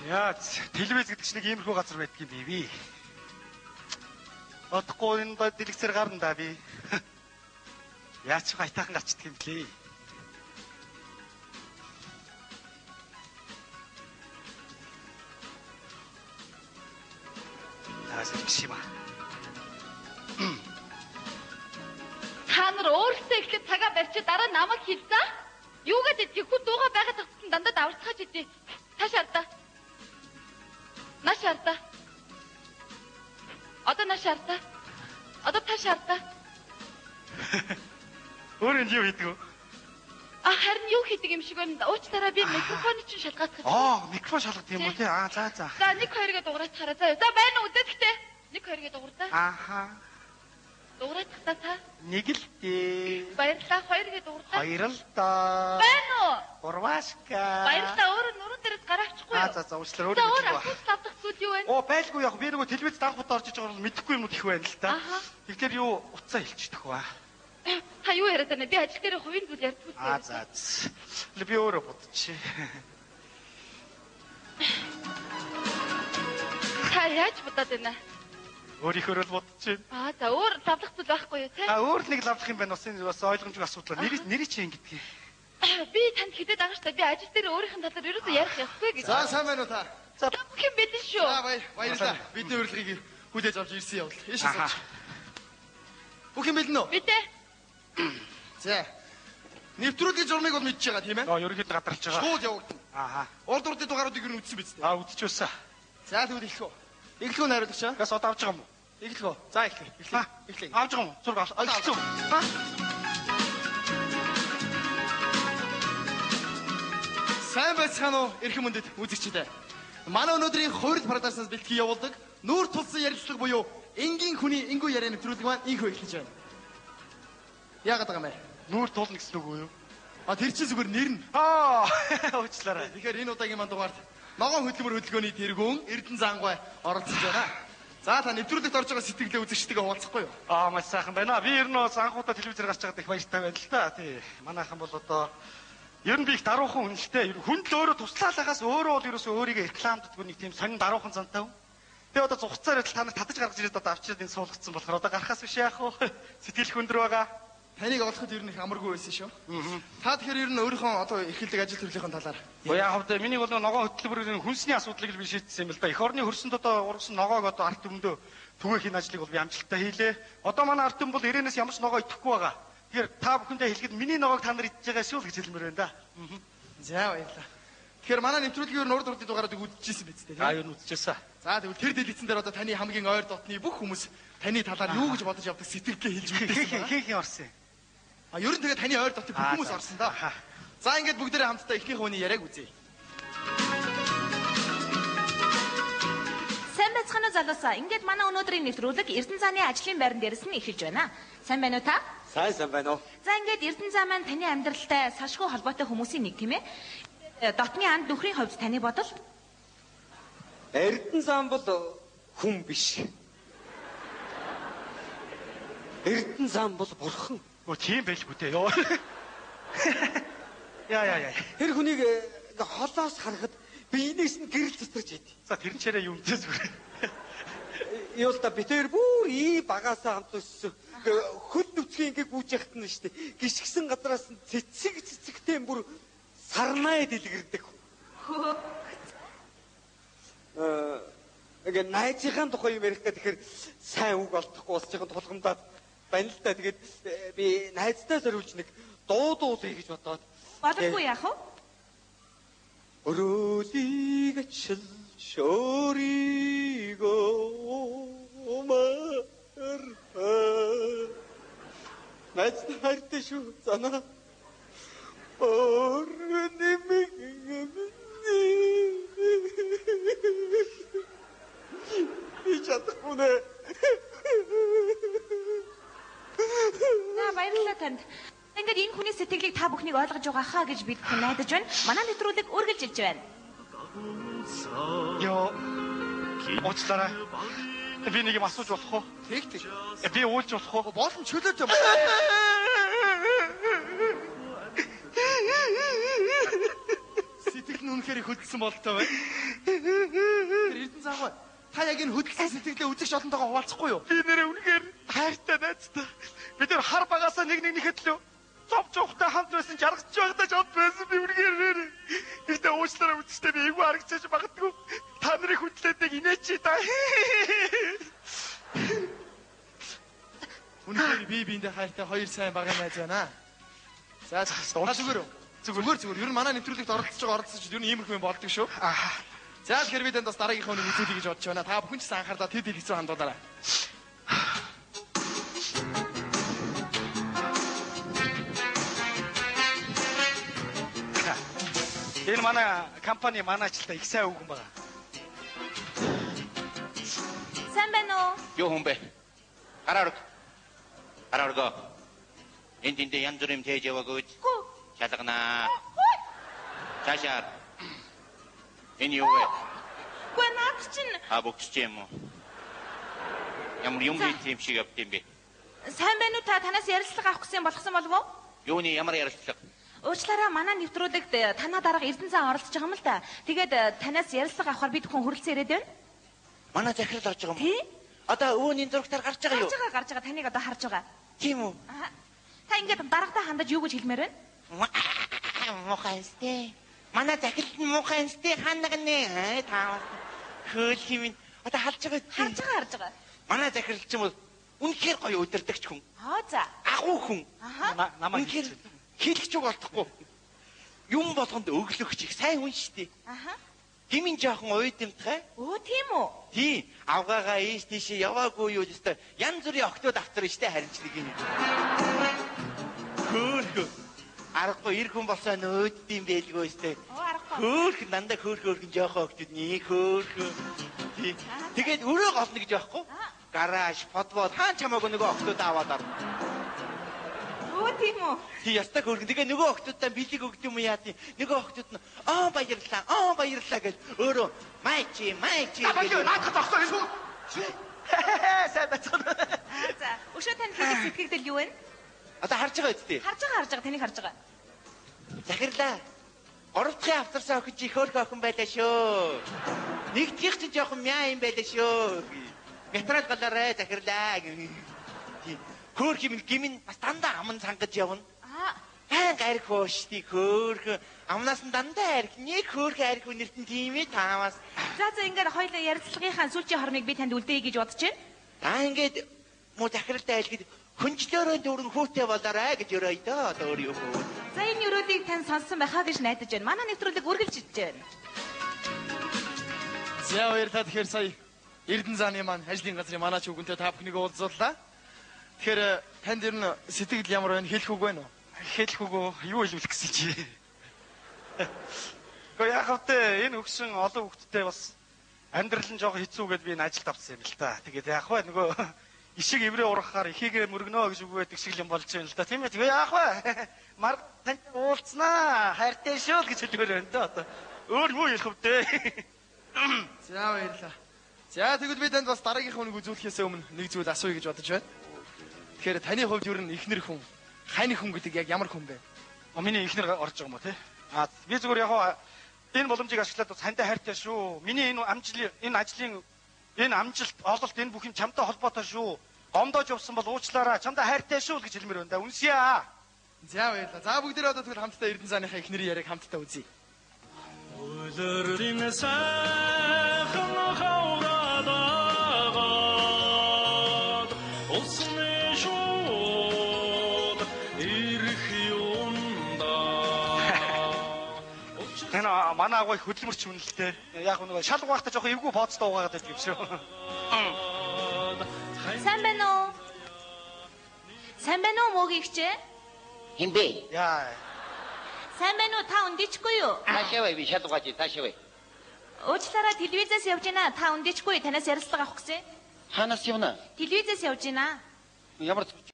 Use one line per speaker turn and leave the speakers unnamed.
Яа, телевиз гэдэг чинь нэг иймэрхүү газар байдгийг бий. Одохгүй энэ дэлгэцээр гарна да би. Яач гайтайхан гарчдаг юм блэ. Ашигшима.
Та нар өөрсдөө ихлэ цагаа барьчих дараа намайг хэлзээ. Юу гэдэг тэгэхгүй дууга байгаад тагцсан дандаа даварцгааж идэв. Тааш ардаа. Наш ардаа. Одоо наш ардаа. Одоо тааш ардаа.
Өөр энэ юу хийдэг вэ?
Харин юу хийдэг юм шиг байна. Уучлаарай би микрофоны чинь шалгаацгаж.
Микрофон шалгах юм уу тий? За.
За 1 2-гээ дуурайцгаараа. За байна уу үдээдхтэй. 1 2-гээ дуурдаа. Дуурайцгатаа та.
Нэг л дээ.
Баярлалаа 2-гээ дуурдаа.
2 л доо.
Байна уу?
Урвашка.
Баярлалаа өөр нуруунд дээрээс гараачихгүй юу?
За уучлаарай өөр юм байна.
Өөр авах зүйл юу байна?
Байлгүй яг би нөгөө телевиз данхууд орж иж байгаа бол мэдэхгүй юмуд их байна л та. Тэгэхээр юу уцаа хэлчихдэг ба.
Та юу яриад байна? Би ажил дээр хувийн зүйл ярьдгүй.
За. Би өөрөө бодчих.
Та яаж бодоод байна?
Өөрийнхөө л бодчих.
За өөр лавлах зүйл байхгүй юу те?
Өөр нэг лавлах юм байна. Бас ойлгомжтой асуудал. Нэрийг чи ингэдэг.
Би танд хэдэд байгаа штэ. Би ажил дээр өөрийнх нь талаар ерөөсөө ярих явахгүй гэж.
За сайн байна уу та?
За бүх юм бэлэн шүү.
За баярлалаа. Бидний урилгыг хүлээж авч ирсэн явал. Ийш сууч. Бүх юм бэлэн үү?
Мэдээ.
За. Нэвтрүүлгийн журмыг бол мэдчихэж байгаа тийм ээ?
Ерөнхийдөө гадарлаж байгаа.
Шууд явагдана. Урд урдын дугааруудыг юу үзсэн биз дээ?
Үдчихвэсэн.
За тэгвэл эхлэв. Эхлэв найруулагч аа.
Гас одоо авч байгаа юм уу?
Эхлэв. За эхлэв.
Авч байгаа юм уу? Зураг авсан.
Сайн байцгаана уу эрхэм мөндөд үзэгчдээ. Манай өнөөдрийн хувирал парадаснаас бэлтгэн явуулдаг нүүр тулсан ярилцлага буюу энгийн хүний энгүү яриа нэвтрүүлэг маань инхөө эхэлж байна. Яагаад байгаа юм бэ?
Нүүр тулна гэсэн үг үү юу?
Тэр чинь зүгээр нэр нь.
Уучлаарай.
Тэгэхээр энэ удаагийн маань дугаарт ногоон хөдөлмөр хөдөлгөөний тэргүүн Эрдэнэ Зангай оролцож байна. За та нэвтрүүлэгт орж байгаа сэтгэлээ үзэгчтэйгээ хуваалцахгүй юу?
Маш сайхан байна. Би ер нь анхудаа телевизээр гарч байгаад их баяртай байна л да. Тий. Манайхан бол одоо ер нь би их даруухан үнэлтэй. Хүн л өөрөө туслаалахаас өөрөө бол ерөөсөө өөрийгөө рекламддаг нэг тийм сонин даруухан зантай хүн. Тэгээ одоо зугцаар та нар татаж гаргаж ирээд одоо авчираад энэ суулгацсан болохоор одоо гарахаас биш яах вэ? Сэтгэл хөндөр байгаа.
Таныг олоход ер нь их амаргүй байсан шүү. Та тэгэхээр ер нь өөрийнхөө одоо эрхэлдэг ажил төрлийн талаар.
Яг хавд миний бол ногоон хөтөлбөрийн хүнсний асуудлыг л би шийдсэн юм л да. Эх орны хөрсөнд одоо ургасан ногоог одоо арт өмнөдөө түгээх энэ ажлыг бол би амжилттай хийлээ. Одоо манай арт өмнө бол ирээнээс ямар ч ногоо идэхгүй байгаа. Тэгэхээр та бүхэндээ хэлэхэд миний ногоог та нар идж байгаа шүү л гэж хэлмээр байна да.
За баярлалаа. Тэгэхээр манай нэвтрүүлгийн ер нь урд урдын дугаарыг үзчихсэн биз дээ.
Юу нь үзчихсэн.
За тэгвэл тэр дэлгэцэн дээр одоо таны хамгийн ойр дотны бүх хүмүүс таны талаар юу гэж бодож явдаг сэтгэлгээ хэлж мэдээсэн байна.
Хин орсон.
Ер нь тэгээ таны ойр дотны бүх хүмүүс орсон да. За ингээд бүгдээрээ хамтдаа эхнийх хүний яриаг үзье.
Сайн байцгаана уу залуусаа. Ингээд манай өнөөдрийн нэвтрүүлэг Эрдэнэ зааны ажлын байран дээрээс нь эхэлж байна. Сайн байна уу та?
Сайн байна уу.
За ингээд Эрдэнэ зам маань таны амьдралтай салшгүй холбоотой хүмүүсийн нэг тийм ээ. Дотны анд нөхрийн хувьд таны бодол?
Эрдэнэ зам бол хүн биш. Эрдэнэ зам бол бурхан.
Тийм байлгүй дээ ёо. Яа.
Тэр хүнийг холоос харахад биенээс нь гэрэл цэцэрч идэв.
За тэр нь чараа юм дээ зүгээр.
Юу л да битэр бүр багасаа хамт өссөн. Хөл нүцгийн ингээ гүйж яхад нь штэ. Гიშгсэн гадраас нь цэцэгтэй бүр сарнаа дэлгэрдэг. Ингээ найзынхаа тухай юм ярих гэхээр сайн үг олдохгүй болж байгаа тулгамдаад байна л да. Тэгээд би найзтай зориулж нэг дуу дуулъя гэж бодоод.
Бодохгүй яах вэ?
Өрөөлийг ачилж өөрийгөө мархаа. Найзтай хайртай шүү занаа. Би чадахгүй нэ.
Баярлалаа танд. Ингээд энэ хүний сэтгэлийг та бүхнийг ойлгож байгаа хаа гэж бид найдаж байна. Манай нэвтрүүлэг үргэлжилж байна.
Йоо. Уучлаарай. Би нэг юм асууж болох уу?
Тэг.
Би уулж болох уу?
Болон чөлөөтэй. Сэтгэл нь үнэхээр хөдөлсөн болтой байна. Эрдэнэзан та яг энэ хөдөлсөн сэтгэлээ үзэгч олонтойгоо хуваалцахгүй юу?
Би нэрээ үнэхээр хайртай найзтай. Бид нэр хар багасаа нэгнийхэд л зовж явахтай хамт байсан жаргаж байхдаа ч од байсан би үнэхээр ихтэй уучлаарай үзчихтэй би эвгүй харагчаач магадгүй та нарыг хүндлээдэг инээч та.
Үнэхээр би биэндээ хайртай хоёр сайн багын найз байна. За зүгээр. Ер нь манай нэвтрүүлэгт оролцож ер нь иймэрхүү юм болдог шүү. За тэгэхээр бид бас дараагийнхаа үнийг үзүүлье гэж бодож байна. Та бүхэн ч сайн анхаарлаа тэд хэлцүү хандуулаарай.
Энэ манай компани манайчлаа их сайн үгэн байгаа.
Сайн байна уу?
Юу хүн бэ? Гараа орго. Энд янз бүрийн тээж яваагүй. Шалганаа. Цаашаа. Энэ юу вэ?
Гүн наад чинь
Бүгч юм уу? Ямар юм хийх шиг явд юм бэ?
сайн байна уу? Та танаас ярилцлага авах гэсэн болгосон болов уу?
Юуны ямар ярилцлага?
Уучлаарай, манай нэвтрүүлэгт танаа дарга Эрдэнэзан оролцож байгаа юм л да. Тэгээд танаас ярилцлага авахар бид хүн хүрэлцэн ирээд байна.
Манай захирал орж байгаа юм.
Тий?
Одоо өвөний зурагтаар гарч байгаа юу?
Гарч байгаа. Таныг одоо харж байгаа.
Тийм үү?
Та ингээд даргатай хандаж юу гэж хэлмээр байна?
Мохайстэй. Манай захирал нь мохайстэй ханагнэ. Таа. Хөөл химэн. Одоо харж байгаа.
Харж байгаа.
Манай захирал ч юм бол үнэхээр гоё удирдагч хүн.
За.
Агуу хүн.
Намайг
Хэлэх ч болдохгүй. Юм болгонд өглөгч их сайн хүн шүү дээ. Химэн жоохон уйдэмтгай.
Тийм үү?
Тий, авгаагаа ийш тийшээ яваагүй юу гэстэ. Янз бүрийн октод автар штэ харинчлаг юм. Хөөх. Аргагүй ир хүн болсоо нөөддөм байлгүй штэ. Хөөх дандаа хөөх жоохон октод нэг хөөх. Тий. Тэгээд өрөө голно гэж байхгүй. Гараж, подвод хаан чамаагүй нөгөө октод аваад ар.
Тийм үү?
Тий, ястаа хөөх. Тэгээ нөгөө октодтай бэлэг өгд юм яа тий. Нөгөө октод нь баярлаа гэж өөрөө майчи.
Наадах тохсоо юм. Сайн бацаа.
За. Өшөө тань хэлэх сэтгэл юу вэ?
Одоо харж байгаа үстэй.
Харж байгаа. Таныг харж байгаа.
Захирлаа. Оролцохын авторсаа охин чи хөөх охин байлаа шүү. Нэгдгийх чи жоохон мяа юм байлаа шүү. Метрал галаарэ захирлаа. Хөөх юм гимэн бас дандаа аман цангаж явна. Хайр хөөхтэй хөөх. Амнаас нь дандаа арх нэг хөөх арх үнэртэн тийм ээ таамаас.
За ингээд хоёулаа ярилцлагынхаа сүүлчийн хормыг би танд үлдээе гэж бодож байна.
Та ингээд муу захиралтай айлгад хүнчлөөрөө дөрөн хүүтэй болоорой гэж өрөөй дөө одоо өөр юу хөө.
За энэ өрөөлийг тань сонссон байхаа гэж найдаж байна. Манай нэвтрүүлэг үргэлж идэж байна.
За баярлалаа. Тэгэхээр сая Эрдэнэзаны маань ажлын газрын манаач үгэнтэй та бүхнийг уулзууллаа. Тэгэхээр танд ер нь сэтгэл ямар байна? Хэлэх үг байна уу?
Хэлэх үгүй юу хэлүүлэх гэсэн чи. Гэхдээ яг хэвтэ энэ өгсөн олон хүүхдтэй бас амьдрал нь жоохон хэцүү гэдээ би энэ ажилд авсан юм л та. Тэгээд яг бай нөгөө ишиг эврээ ургахаар ихийгээ мөргнөө гэж үг байдаг шиг юм болж байна л да. Тийм ээ. Тэгээ яг бай. Мар танд уулзнаа. Хайртай шүү л гэж хэлмээр байна да одоо. Өөр юу хэлэх вдэ.
За баярлалаа. За тэгвэл би танд бас дараагийнхаа үнийг үзүүлэхээс өмнө нэг зүйл асууя гэж бодож байна. Тэгэхээр таны хувьд ер нь ихнэр хүн, хань хүн гэдэг яг ямар хүн бэ?
Миний ихнэр орж байгаа юм уу те? Би зүгээр яг энэ боломжийг ашиглаад бас хандаа хайртай шүү. Миний энэ амжилт, ололт энэ бүх юм чамтай холбоотой шүү. Гомдоож явсан бол уучлаарай. Чамтай хайртай шүү гэж хэлмээр байна да. Үнсье.
За баярлалаа. За бүгдээ одоо тэгвэл хамтдаа Эрдэнэзаныхаа ихнэрийн яриаг хамтдаа үзье.
Өлөрийн сайхан хавгадаг усны шууд ирэх юмда.
Энэ манай агуу хөдөлмөрч үнэлтэй. Яг нөгөө шал угаахта жоохон эвгүй бооцтой угаагаад байдаг юм шүү.
Сайн байна уу? Сайн байна уу мөгийгчээ?
Хин бэ?
Яа.
Сайн байна уу? Та өндичгүй юу?
Таашаавай би шал угааж таашаавай.
Уучлаарай, телевизээс явж байна. Та өндичгүй танаас ярилцлага авах гэсэн.
Ханаас явна?
Телевизээс явж байна.
Ямар